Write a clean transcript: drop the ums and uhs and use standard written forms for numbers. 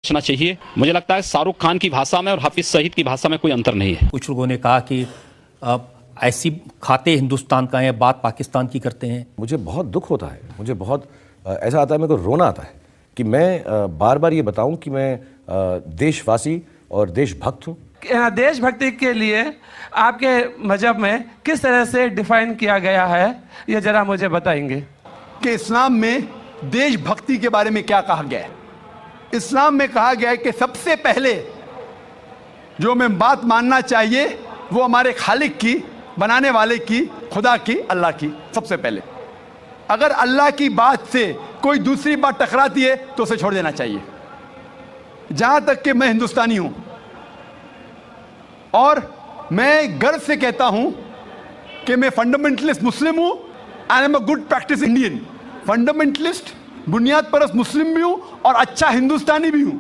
सोचना चाहिए। मुझे लगता है शाहरुख खान की भाषा में और हाफिज सईद की भाषा में कोई अंतर नहीं है। कुछ लोगों ने कहा कि ऐसी खाते हिंदुस्तान का है, बात पाकिस्तान की करते हैं। मुझे बहुत दुख होता है, मुझे बहुत ऐसा आता है, मेरे को रोना आता है कि मैं बार बार ये बताऊं कि मैं देशवासी और देशभक्त हूँ। देशभक्ति के लिए आपके मजहब में किस तरह से डिफाइन किया गया है, ये जरा मुझे बताएंगे कि इस्लाम में देशभक्ति के बारे में क्या कहा गया है। इस्लाम में कहा गया है कि सबसे पहले जो हमें बात मानना चाहिए वो हमारे खालिक की, बनाने वाले की, खुदा की, अल्लाह की। सबसे पहले अगर अल्लाह की बात से कोई दूसरी बात टकराती है तो उसे छोड़ देना चाहिए। जहां तक कि मैं हिंदुस्तानी हूं और मैं गर्व से कहता हूं कि मैं फंडामेंटलिस्ट मुस्लिम हूं, I am a good practice Indian. Fundamentalist, बुनियाद परस्त मुस्लिम भी हूं और अच्छा हिंदुस्तानी भी हूं।